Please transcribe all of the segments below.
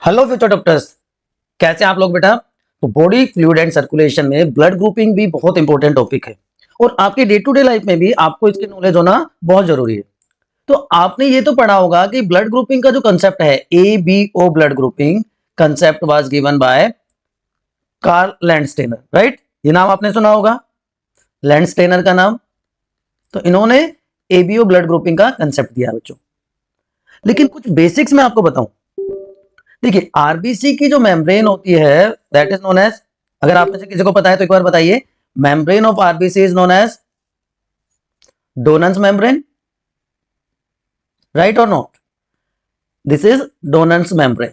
Hello future doctors, कैसे हैं आप लोग बेटा। तो बॉडी फ्लूइड एंड सर्कुलेशन में ब्लड ग्रुपिंग भी बहुत इंपॉर्टेंट टॉपिक है और आपकी डे टू डे लाइफ में भी आपको इसकी नॉलेज होना बहुत जरूरी है। तो आपने ये तो पढ़ा होगा कि ब्लड ग्रुपिंग का जो कंसेप्ट है ABO blood grouping concept was given by Karl Landsteiner, right. ये नाम आपने सुना होगा, लैंडस्टेनर का नाम। तो इन्होंने ABO ब्लड ग्रुपिंग का कंसेप्ट दिया बच्चों। लेकिन कुछ बेसिक्स मैं आपको बताऊं। देखिए, आरबीसी की जो मेम्ब्रेन होती है दैट इज नोन एज, अगर आप में से किसी को पता है तो एक बार बताइए, membrane of RBC is known as Donnan's membrane, right और not. This is Donnan's membrane.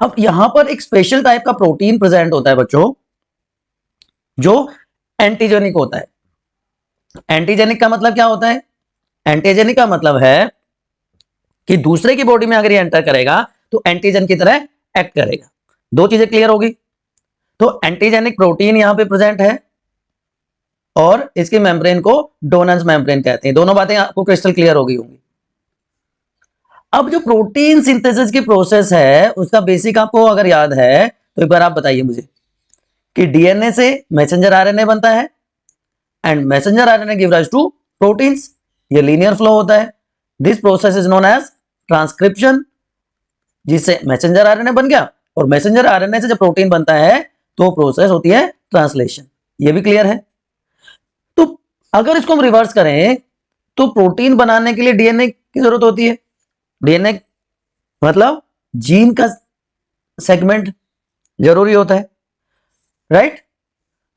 अब यहां पर एक स्पेशल टाइप का प्रोटीन प्रेजेंट होता है बच्चों, जो एंटीजेनिक होता है। एंटीजेनिक का मतलब क्या होता है? एंटीजेनिक का मतलब है कि दूसरे की बॉडी में अगर ये एंटर करेगा तो एंटीजन की तरह एक्ट करेगा। दो चीजें क्लियर होगी। तो एंटीजेनिक प्रोटीन यहां पे प्रेजेंट है और इसके मेम्ब्रेन को डोनन्स मेम्ब्रेन कहते हैं। दोनों बातें आपको क्रिस्टल क्लियर हो गई होंगी। अब जो प्रोटीन सिंथेसिस की प्रोसेस है उसका बेसिक आपको अगर याद है तो एक बार आप बताइए मुझे कि डीएनए से मैसेंजर आरएनए बनता है and messenger RNA give rise to proteins. ये लीनियर फ्लो होता है। This process is known as transcription, जिससे मैसेंजर आरएनए बन गया और मैसेंजर आरएनए से जब प्रोटीन बनता है तो प्रोसेस होती है ट्रांसलेशन। ये भी क्लियर है। तो अगर इसको हम रिवर्स करें तो प्रोटीन बनाने के लिए डीएनए की जरूरत होती है। डीएनए मतलब जीन का सेगमेंट जरूरी होता है, राइट।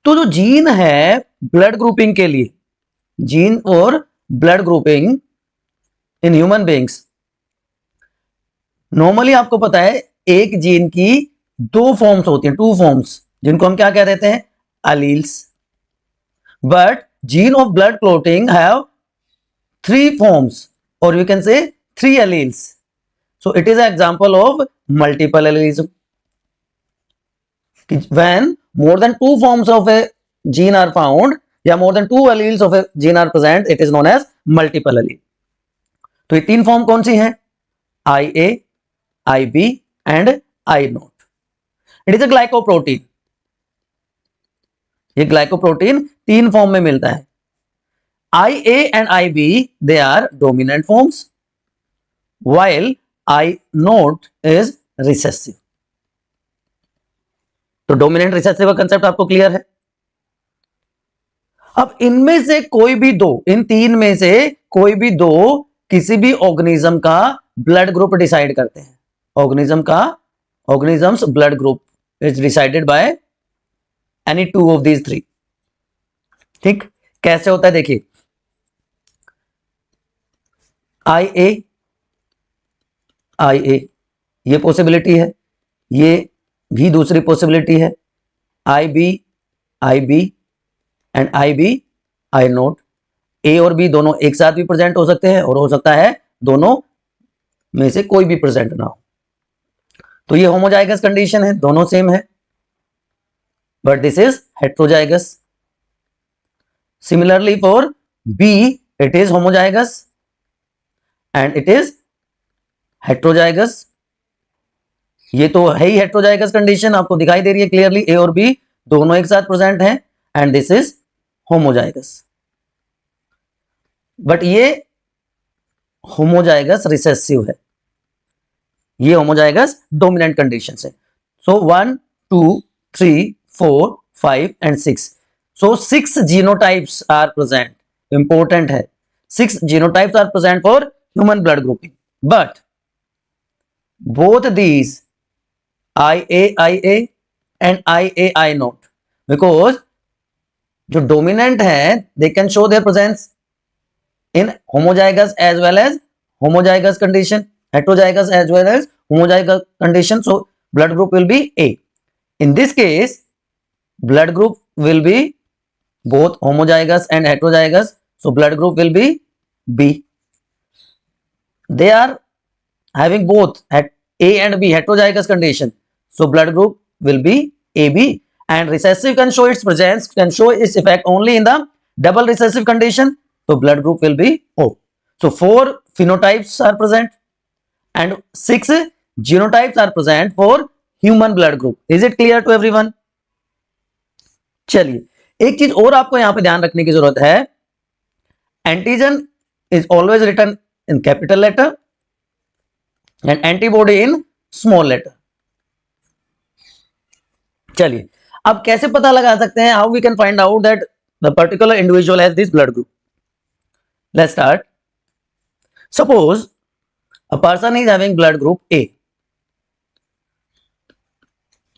तो जो जीन है ब्लड ग्रुपिंग के लिए, जीन और blood grouping in human beings, normally आपको पता है एक जीन की दो फॉर्म्स होती हैं, टू फॉर्म्स, जिनको हम क्या कह देते हैं? Alleles. But gene of blood clotting have three forms और we can say three alleles. So it is an example of multiple allelism. When more than two forms of a gene are found या more than two alleles of a gene are present, it is known as multiple allele. तो ये तीन form कौन सी हैं? IA, IB and I naught. It is a glycoprotein. ये glycoprotein तीन form में मिलता है। IA and IB they are dominant forms, while I naught is recessive. तो डोमिनेंट रिसेसिव का कंसेप्ट आपको क्लियर है। अब इनमें से कोई भी दो, इन तीन में से कोई भी दो किसी भी ऑर्गेनिज्म का ब्लड ग्रुप डिसाइड करते हैं। Organisms blood group is decided by any two of these three. ठीक, कैसे होता है देखिए। IA ये पॉसिबिलिटी है, ये भी दूसरी पॉसिबिलिटी है। IB and I note. A और B दोनों एक साथ भी प्रेजेंट हो सकते हैं और हो सकता है दोनों में से कोई भी प्रेजेंट ना हो। तो ये होमोजाइगस कंडीशन है, दोनों सेम है, but this is heterozygous. Similarly for B it is homozygous and it is heterozygous. ये तो है ही हेट्रोजाइगस कंडीशन, आपको दिखाई दे रही है क्लियरली। A और B दोनों एक साथ प्रेजेंट हैं and this is homozygous. But ये होमोजाइगस रिसेसिव है, ये होमोजाइगस डोमिनेंट कंडीशन है। So 1 2 3 4 5 and 6, so 6 genotypes are present. Important है, 6 genotypes are present for human blood grouping, but both these IA and I naught, because जो dominant है they can show their presence in homozygous as well as homozygous condition, heterozygous as well as homozygous condition. So blood group will be A. In this case blood group will be both homozygous and heterozygous, so blood group will be B. They are having both at A and B heterozygous condition, so blood group will be AB. And recessive can show its presence, can show its effect only in the double recessive condition, so blood group will be O. So 4 phenotypes are present and 6 genotypes are present for human blood group. Is it clear to everyone? चलिए एक चीज और आपको यहां पे ध्यान रखने की जरूरत है. Antigen is always written in capital letter and antibody in small letter. चलिए अब कैसे पता लगा सकते हैं, how we can find out that the particular individual has this blood group. Let's start. Suppose a person is having blood group A.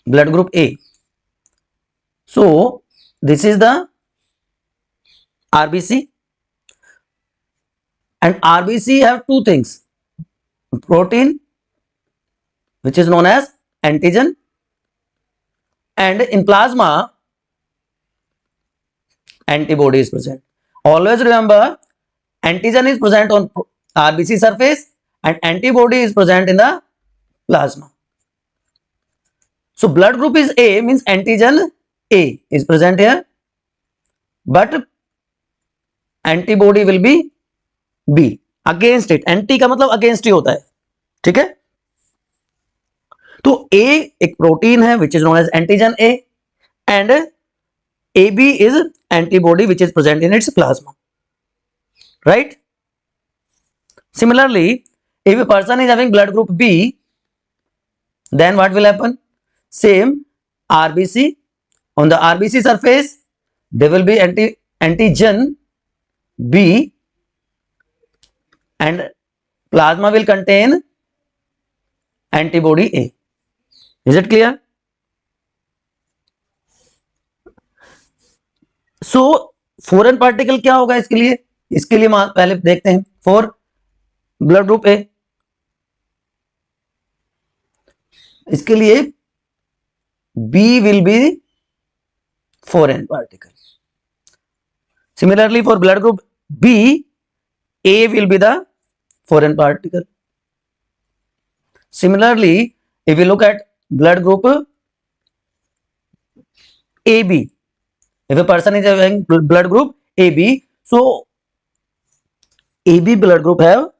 Blood group A. So this is the RBC, and RBC have two things: protein, which is known as antigen, and in plasma antibody is present. Always remember, antigen is present on RBC surface and antibody is present in the plasma. So blood group is A, means antigen A is present here, but antibody will be B against it. Anti का मतलब against ही होता है, ठीक है. तो A एक protein है which is known as antigen A, and AB is antibody which is present in its plasma, right? Similarly, if a person is having blood group B, then what will happen? Same RBC. On the RBC surface, there will be antigen B, and plasma will contain antibody A. Is it clear? So foreign particle क्या होगा इसके लिए? इसके लिए पहले देखते हैं. For blood group ए, इसके लिए B will be foreign particle. Similarly, for blood group B, A will be the foreign particle. Similarly, if we look at blood group AB, if a person is having blood group AB, so AB blood group have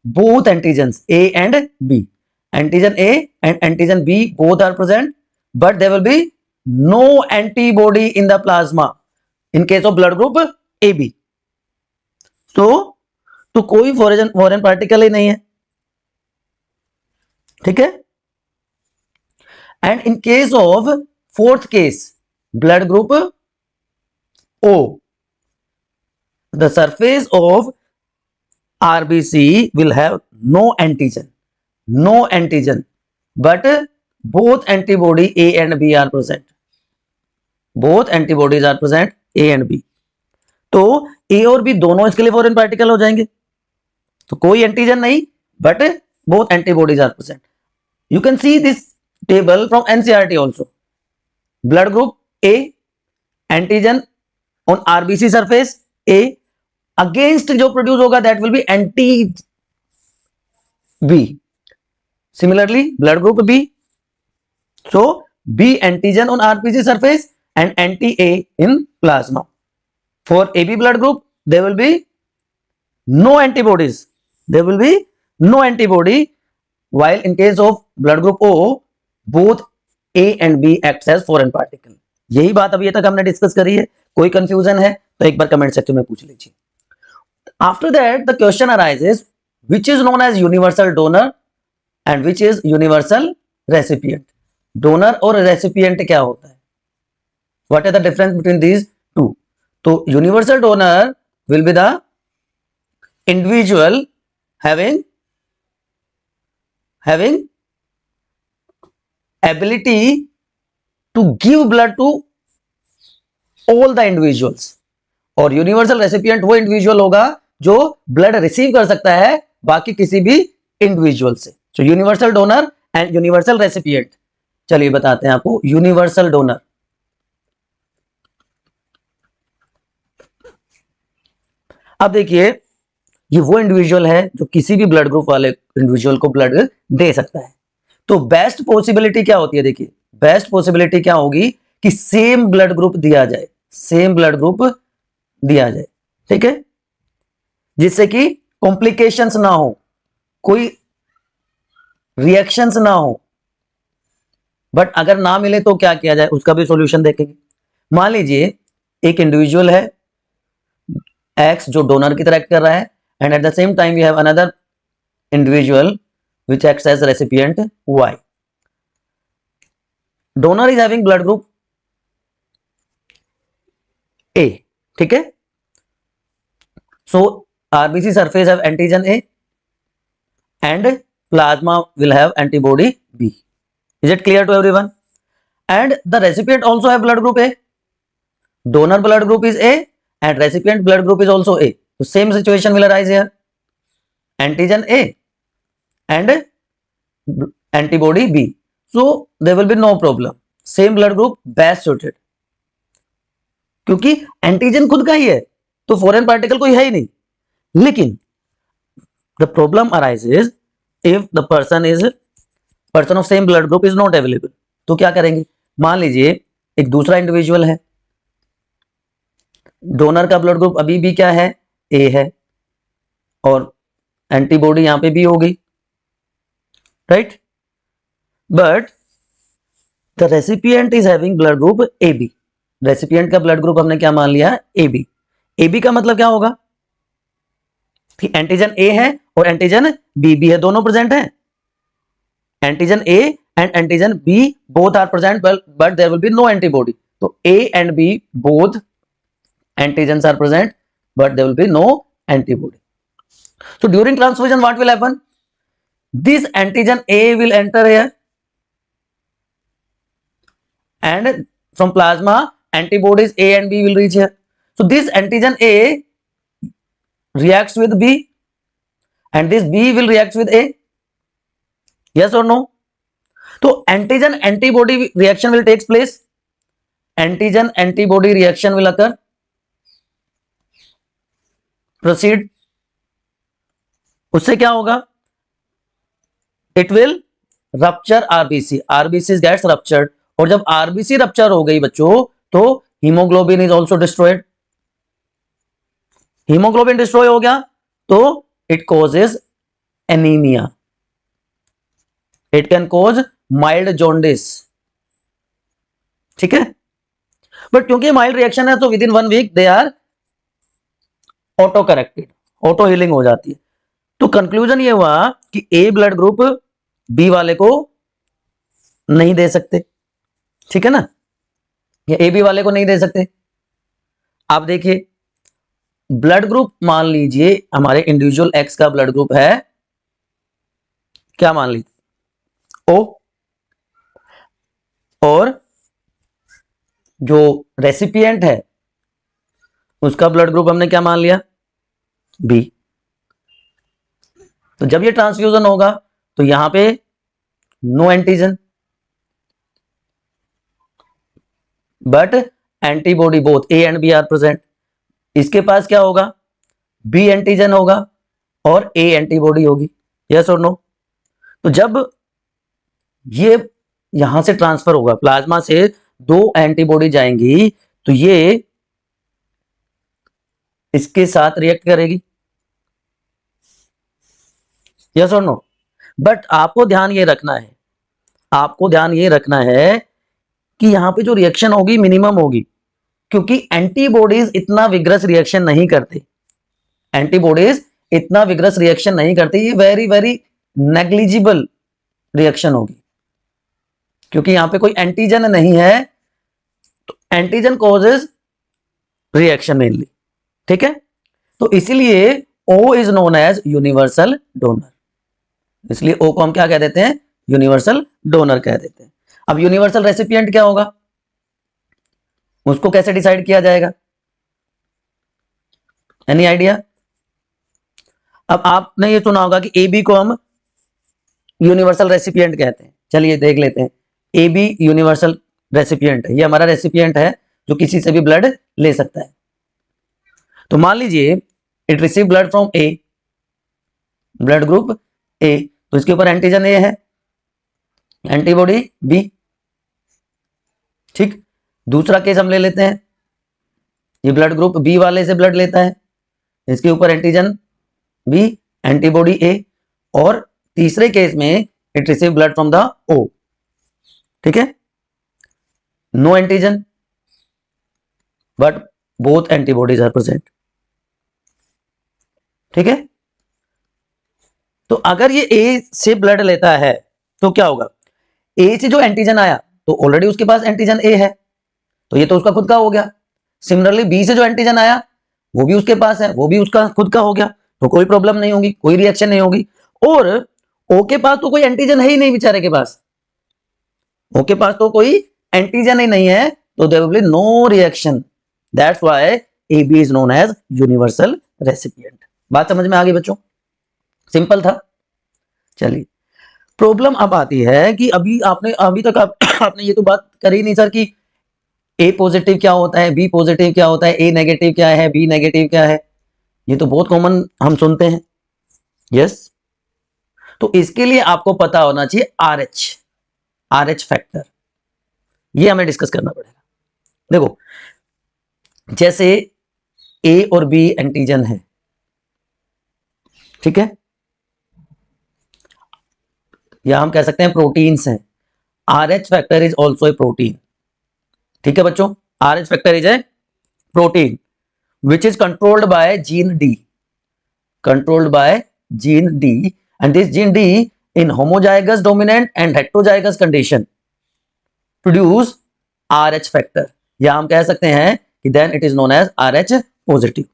both antigens A and B. Antigen A and antigen B both are present, but there will be no antibody in the plasma in case of blood group AB. तो कोई foreign particle ही नहीं है, ठीक है. And in case of fourth case blood group O, the surface of RBC will have no antigen, but both antibody A and B are present. Both antibodies are present, A and B. तो A और B दोनों इसके लिए foreign particle हो जाएंगे. तो कोई antigen नहीं, but both antibodies are present. You can see this table from NCERT also. Blood group A, antigen on RBC surface A, against जो प्रोड्यूस होगा that will be anti B. Similarly, blood group B, so B antigen on RBC surface and anti A in plasma. For AB blood group, there will be no antibodies. There will be no antibody. While in case of blood group O, both A and B acts as foreign particle. यही बात अभी तक हमने discuss करी है. कोई confusion है तो एक बार कमेंट सेक्शन में पूछ लीजिए. After that the question arises, which is known as universal donor and which is universal recipient. Donor और रेसिपिएंट क्या होता है? What is the difference between these two? तो universal donor will be the individual having ability to give blood to all the individuals. और universal recipient वो individual होगा जो blood receive कर सकता है बाकी किसी भी इंडिविजुअल से. So universal donor and universal recipient. चलिए बताते हैं आपको. यूनिवर्सल डोनर, अब देखिए ये वो इंडिविजुअल है जो किसी भी ब्लड ग्रुप वाले इंडिविजुअल को ब्लड दे सकता है. तो बेस्ट पॉसिबिलिटी क्या होती है? देखिए बेस्ट पॉसिबिलिटी क्या होगी कि सेम ब्लड ग्रुप दिया जाए, सेम ब्लड ग्रुप दिया जाए, ठीक है, जिससे कि कॉम्प्लिकेशंस ना हो, कोई रिएक्शंस ना हो, बट अगर ना मिले तो क्या किया जाए उसका भी सॉल्यूशन देखेंगे। मान लीजिए एक इंडिविजुअल है एक्स जो डोनर की तरह एक्ट कर रहा है, and at the same time we have another individual which acts as recipient y. Donor is having blood group A, ठीक है। So RBC surface have antigen A and plasma will have antibody B. Is it clear to everyone? And the recipient also have blood group A. Donor blood group is A and recipient blood group is also A. So same situation will arise here. Antigen A and antibody B. So there will be no problem. Same blood group, best suited. क्योंकि antigen खुद का ही है तो foreign particle कोई है ही नहीं। लेकिन the problem arises if the person of same blood group is not available. तो क्या करेंगे, मान लीजिए एक दूसरा इंडिविजुअल है, डोनर का ब्लड ग्रुप अभी भी क्या है, ए है, और एंटीबॉडी यहां पे भी होगी, right. But the recipient is having blood group A B. Recipient का ब्लड ग्रुप हमने क्या मान लिया, ए बी। ए बी का मतलब क्या होगा कि एंटीजन ए है और एंटीजन बी भी है, दोनों प्रेजेंट है। Antigen A and antigen B both are present but there will be no antibody. तो A and B both antigens are present but there will be no antibody. So during transfusion what will happen? This antigen A will enter here and from plasma antibodies A and B will reach here. So this antigen A reacts with B and this B will react with A. Yes or no? So antigen antibody reaction will takes place. Antigen antibody reaction will occur. Proceed. उससे क्या होगा, it will rupture RBC, RBC gets ruptured. और जब RBC rupture हो गई बच्चों तो haemoglobin is also destroyed. Haemoglobin destroy हो गया तो it causes anaemia, it can cause mild jaundice, ठीक है। बट क्योंकि माइल्ड रिएक्शन है तो within 1 week they are auto corrected, auto healing हो जाती है। तो कंक्लूजन ये हुआ कि ए ब्लड ग्रुप बी वाले को नहीं दे सकते, ठीक है ना, या ए बी वाले को नहीं दे सकते। आप देखिए ब्लड ग्रुप मान लीजिए हमारे इंडिविजुअल एक्स का ब्लड ग्रुप है क्या, मान लीजिए ओ, और जो रेसिपिएंट है उसका ब्लड ग्रुप हमने क्या मान लिया, बी। तो जब ये ट्रांसफ्यूजन होगा तो यहां पे no antigen but antibody both A and B are present. इसके पास क्या होगा, बी एंटीजन होगा और ए एंटीबॉडी होगी। यस और नो? तो जब ये यहां से ट्रांसफर होगा, प्लाज्मा से 2 एंटीबॉडी जाएंगी तो ये इसके साथ रिएक्ट करेगी। यस और नो? बट आपको ध्यान ये रखना है, आपको ध्यान ये रखना है कि यहां पे जो रिएक्शन होगी मिनिमम होगी, क्योंकि एंटीबॉडीज इतना विग्रस रिएक्शन नहीं करते, एंटीबॉडीज इतना विग्रस रिएक्शन नहीं करते, ये वेरी वेरी नेग्लिजिबल रिएक्शन होगी, क्योंकि यहां पे कोई एंटीजन नहीं है। तो एंटीजन कॉजेज रिएक्शन मेनली, ठीक है। तो इसीलिए O is known as universal donor, इसलिए O को हम क्या कह देते हैं, यूनिवर्सल डोनर कह देते हैं। अब यूनिवर्सल रेसिपिएंट क्या होगा, उसको कैसे डिसाइड किया जाएगा, एनी आइडिया? अब आपने ये सुना होगा कि ए बी को हम यूनिवर्सल रेसिपिएंट कहते हैं। चलिए देख लेते हैं, ए बी यूनिवर्सल रेसिपिएंट है, ये हमारा रेसिपिएंट है जो किसी से भी ब्लड ले सकता है। तो मान लीजिए it receive blood from A, blood group ए, तो इसके ऊपर एंटीजन ए है, एंटीबॉडी बी, ठीक। दूसरा केस हम ले लेते हैं, ये ब्लड ग्रुप बी वाले से ब्लड लेता है, इसके ऊपर एंटीजन बी, एंटीबॉडी ए। और तीसरे केस में it receive blood from the O, ठीक है, no antigen but both antibodies are present, ठीक है। तो अगर ये ए से ब्लड लेता है तो क्या होगा, ए से जो एंटीजन आया तो ऑलरेडी उसके पास एंटीजन ए है, तो ये तो उसका खुद का हो गया। सिमिलरली बी से जो एंटीजन आया वो भी उसके पास है, वो भी उसका खुद का हो गया, तो कोई प्रॉब्लम नहीं होगी, कोई रिएक्शन नहीं होगी। और ओ के पास तो कोई एंटीजन है ही नहीं बेचारे के पास, ओ के पास तो कोई एंटीजन ही नहीं है, तो there will be no reaction, that's why A B is known as universal recipient. बात समझ में आ गई बच्चों, सिंपल था। चलिए प्रॉब्लम अब आती है कि अभी तक आपने ये तो बात करी नहीं सर कि ए पॉजिटिव क्या होता है, बी पॉजिटिव क्या होता है, ए नेगेटिव क्या है, बी नेगेटिव क्या है, ये तो बहुत कॉमन हम सुनते हैं। यस, तो इसके लिए आपको पता होना चाहिए आरएच फैक्टर, ये हमें डिस्कस करना पड़ेगा। देखो जैसे ए और बी एंटीजन है, ठीक है, या हम कह सकते हैं प्रोटीन्स हैं, RH factor is also a protein, ठीक है बच्चों, RH factor is a protein which is controlled by gene D, controlled by gene D, and this gene D in homozygous dominant and heterozygous condition produce RH factor, या हम कह सकते हैं कि then it is known as RH positive।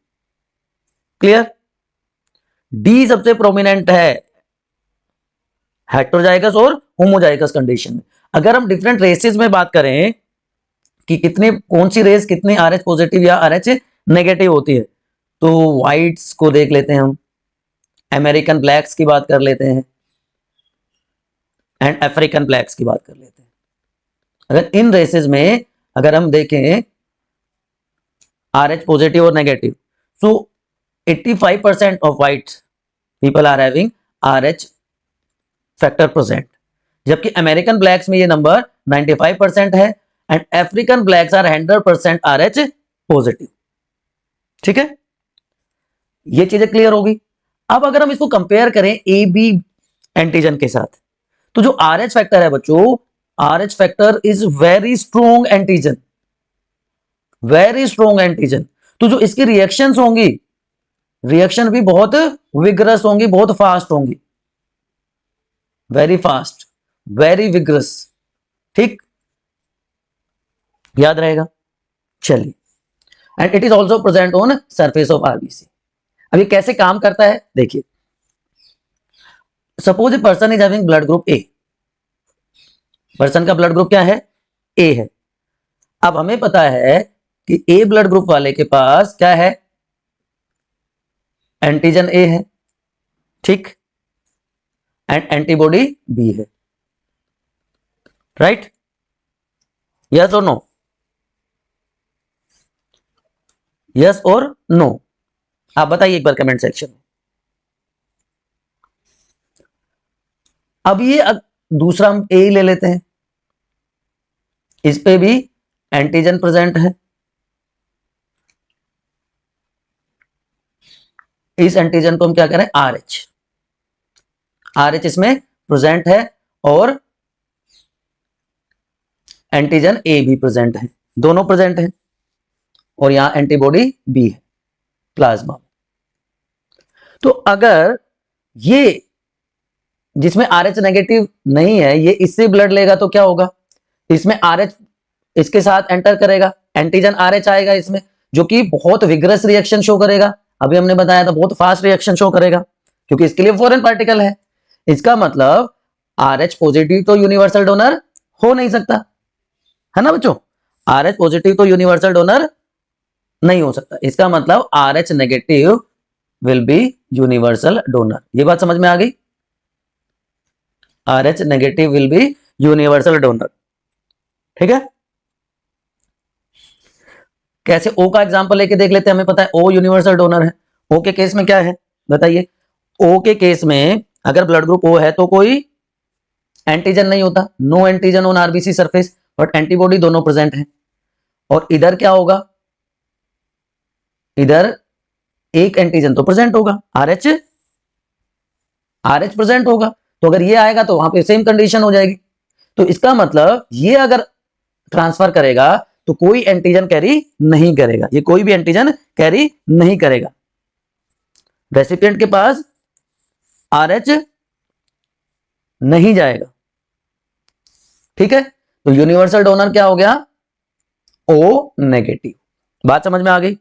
Clear, D सबसे prominent है heterozygous और homozygous condition में। अगर हम डिफरेंट रेसेस में बात करें कि कितने, कौन सी रेस कितने RH पॉजिटिव या RH नेगेटिव होती है, तो व्हाइट्स को देख लेते हैं हम, अमेरिकन ब्लैक्स की बात कर लेते हैं एंड अफ्रीकन ब्लैक्स की बात कर लेते हैं। अगर इन रेसेस में अगर हम देखें RH पॉजिटिव और negative, so 85% of white people are having RH factor present, जबकि अमेरिकन ब्लैक्स में ये नंबर 95% है and African blacks are 100% RH positive, ठीक है, ये चीजें क्लियर होगी। अब अगर हम इसको कंपेयर करें ए बी एंटीजन के साथ, तो जो RH फैक्टर है बच्चों, RH factor is very strong antigen, very strong antigen, तो जो इसकी रिएक्शंस होंगी, रिएक्शन भी बहुत विग्रस होंगी, बहुत फास्ट होंगी, वेरी फास्ट, वेरी विग्रस, ठीक, याद रहेगा। चलिए, and it is also present on surface of RBC. अब ये कैसे काम करता है देखिए, suppose a person is having blood group A, person का ब्लड ग्रुप क्या है, ए है। अब हमें पता है कि ए ब्लड ग्रुप वाले के पास क्या है, एंटीजन ए है, ठीक, एंड एंटीबॉडी बी है, राइट, यस और नो, यस और नो, आप बताइए एक बार कमेंट सेक्शन में। अब ये दूसरा हम ए ले लेते हैं, इस पे भी एंटीजन प्रेजेंट है, इस एंटीजन को हम क्या करें, RH, RH इसमें प्रेजेंट है और एंटीजन ए भी प्रेजेंट है, दोनों प्रेजेंट है, और यहां एंटीबॉडी बी है प्लाज्मा। तो अगर ये जिसमें RH नेगेटिव नहीं है, ये इससे ब्लड लेगा तो क्या होगा, इसमें RH इसके साथ एंटर करेगा, एंटीजन RH आएगा इसमें, जो कि बहुत विग्रस रिएक्शन शो करेगा, अभी हमने बताया था बहुत फास्ट रिएक्शन शो करेगा, क्योंकि इसके लिए फॉरेन पार्टिकल है। इसका मतलब RH पॉजिटिव तो यूनिवर्सल डोनर हो नहीं सकता, है ना बच्चों, RH पॉजिटिव तो यूनिवर्सल डोनर नहीं हो सकता, इसका मतलब RH negative will be universal donor. ये बात समझ में आ गई, RH negative will be universal donor, ठीक है। कैसे, O का एग्जांपल लेके देख लेते हैं, हमें पता है O यूनिवर्सल डोनर है। O के केस में क्या है बताइए, O के केस में अगर ब्लड ग्रुप O है तो कोई एंटीजन नहीं होता, no antigen on RBC surface, but antibody दोनों प्रेजेंट है। और इधर क्या होगा, इधर एक एंटीजन तो प्रेजेंट होगा, RH प्रेजेंट होगा, तो अगर ये आएगा तो वहां पे सेम कंडीशन हो जाएगी। तो इसका मतलब ये अगर ट्रांसफर करेगा तो कोई एंटीजन कैरी नहीं करेगा, ये कोई भी एंटीजन कैरी नहीं करेगा। रेसिपिएंट के पास RH नहीं जाएगा, ठीक है। तो यूनिवर्सल डोनर क्या हो गया, O नेगेटिव। बात समझ में आ गई?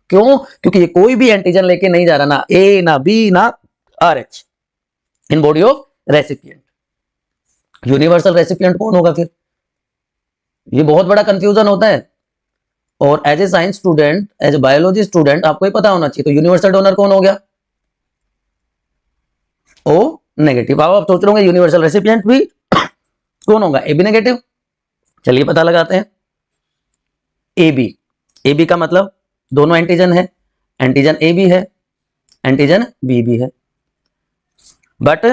क्यों? क्योंकि ये कोई भी एंटीजन लेके नहीं जा रहा, ना A ना B ना RH in body of recipient. Universal recipient कौन होगा फिर? ये बहुत बड़ा कंफ्यूजन होता है, और as a science student, as a biology student आपको ही पता होना चाहिए। तो यूनिवर्सल डोनर कौन हो गया, O नेगेटिव। अब आप सोच रहे होंगे यूनिवर्सल रेसिपिएंट भी कौन होगा, AB नेगेटिव। चलिए पता लगाते हैं। AB का मतलब दोनों एंटीजन है, एंटीजन A भी है, एंटीजन B भी है, but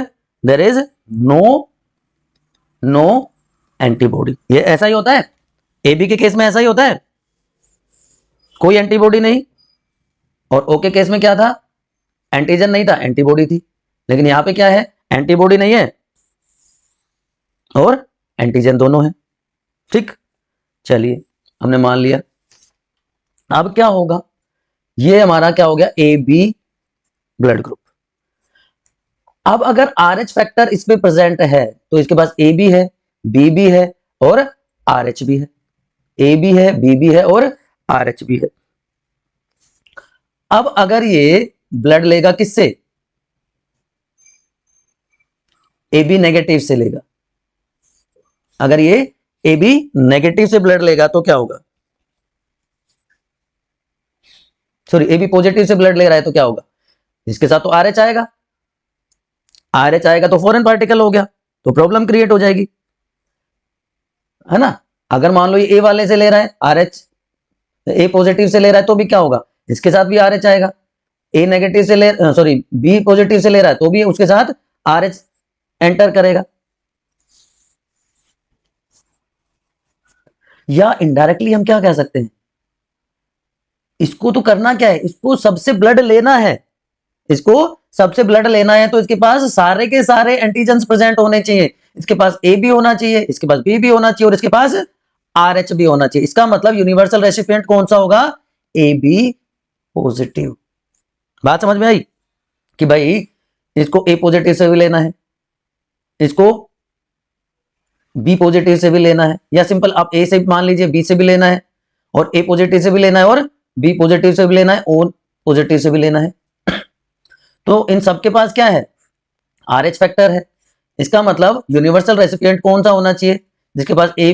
there is no antibody. ये ऐसा ही होता है, AB के केस में ऐसा ही होता है, कोई एंटीबॉडी नहीं। और O के केस में क्या था, एंटीजन नहीं था, एंटीबॉडी थी। लेकिन यहां पे क्या है, एंटीबॉडी नहीं है और एंटीजन दोनों है, ठीक। चलिए हमने मान लिया। अब क्या होगा, ये हमारा क्या हो गया, AB ब्लड ग्रुप। अब अगर RH फैक्टर इसमें प्रेजेंट है तो इसके पास A भी है, B भी है और RH भी है। A भी है, B भी है और RH भी है। अब अगर ये ब्लड लेगा किससे, AB नेगेटिव से लेगा। अगर ये AB नेगेटिव से ब्लड लेगा तो क्या होगा, सॉरी AB पॉजिटिव से ब्लड ले रहा है तो क्या होगा, इसके साथ तो RH आएगा, RH आएगा तो फॉरेन पार्टिकल हो गया, तो प्रॉब्लम क्रिएट हो जाएगी, है ना। अगर मान लो ये A वाले से ले रहा है RH, A पॉजिटिव से ले रहा है तो भी क्या होगा, इसके साथ भी RH आएगा। A नेगेटिव से ले, सॉरी B पॉजिटिव से ले रहा है तो भी उसके साथ RH एंटर करेगा। या इनडायरेक्टली हम क्या कह सकते हैं, इसको तो करना क्या है, इसको सबसे ब्लड लेना है, इसको सबसे ब्लड लेना है, तो इसके पास सारे के सारे एंटीजेंस प्रेजेंट होने चाहिए। इसके पास A भी होना चाहिए, इसके पास B भी होना चाहिए और इसके पास RH भी होना चाहिए। इसका मतलब यूनिवर्सल रेसिपिएंट कौन सा होगा, AB पॉजिटिव। बात समझ में आई कि भाई इसको A पॉजिटिव से भी लेना है, इसको B पॉजिटिव से भी लेना है, या सिंपल आप A से मान लीजिए B से भी लेना है और A पॉजिटिव से भी लेना है और B पॉजिटिव से भी लेना है, O पॉजिटिव से भी लेना है। तो इन सबके पास क्या है, RH फैक्टर है। इसका मतलब यूनिवर्सल रेसिपिएंट कौन सा होना चाहिए, जिसके पास A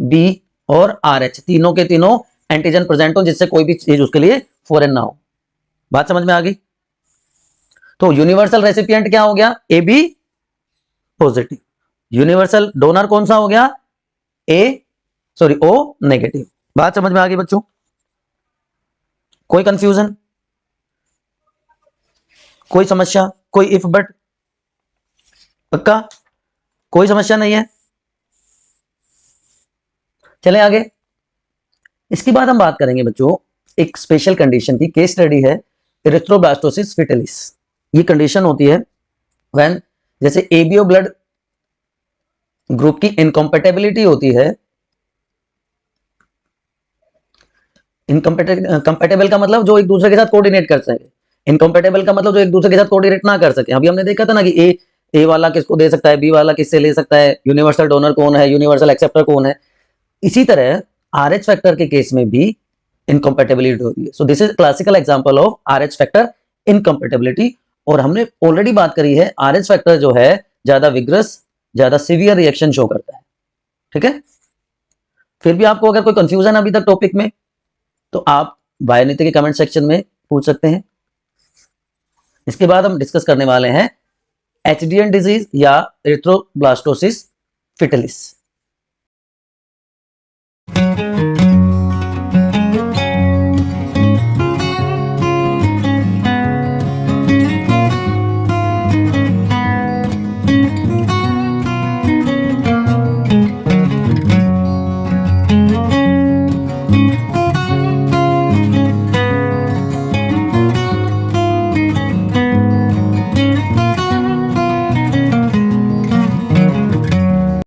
B और RH तीनों के तीनों एंटीजन प्रेजेंट हो, जिससे कोई भी चीज उसके लिए फॉरेन ना हो। बात समझ में आ गई? तो यूनिवर्सल रेसिपिएंट क्या हो गया, AB पॉजिटिव। यूनिवर्सल डोनर कौन सा हो गया, O नेगेटिव। बात समझ में आ गई बच्चों? कोई कंफ्यूजन, कोई समस्या, कोई इफ बट? पक्का कोई समस्या नहीं है? चलें आगे। इसके बाद हम बात करेंगे बच्चों एक स्पेशल कंडीशन की, केस स्टडी है एरिथ्रोब्लास्टोसिस फिटलिस। ये कंडीशन होती है व्हेन जैसे ABO ब्लड ग्रुप की इनकम्पेटेबिलिटी होती है। इनकम्पेटेबल का मतलब जो एक दूसरे के साथ कोऑर्डिनेट कर सके, इनकम्पेटेबल का मतलब जो एक दूसरे के साथ कोऑर्डिनेट ना कर सके। अभी हमने देखा था ना कि ए वाला किसको दे सकता है, बी वाला किससे ले सकता है, यूनिवर्सल डोनर कौन है, यूनिवर्सल एक्सेप्टर कौन है। इसी तरह RH फैक्टर के केस में भी इनकम्पेटेबिलिटी होती है। So this is classical example of RH factor incompatibility. और हमने ऑलरेडी बात करी है, RH फैक्टर जो है ज्यादा विग्रस, ज्यादा सीवियर रिएक्शन शो करता है, ठीक है। फिर भी आपको अगर कोई कंफ्यूजन अभी तक टॉपिक में, तो आप बायोनीति के कमेंट सेक्शन में पूछ सकते हैं। इसके बाद हम डिस्कस करने वाले हैं HDN डिजीज या एरिथ्रोब्लास्टोसिस फिटलिस।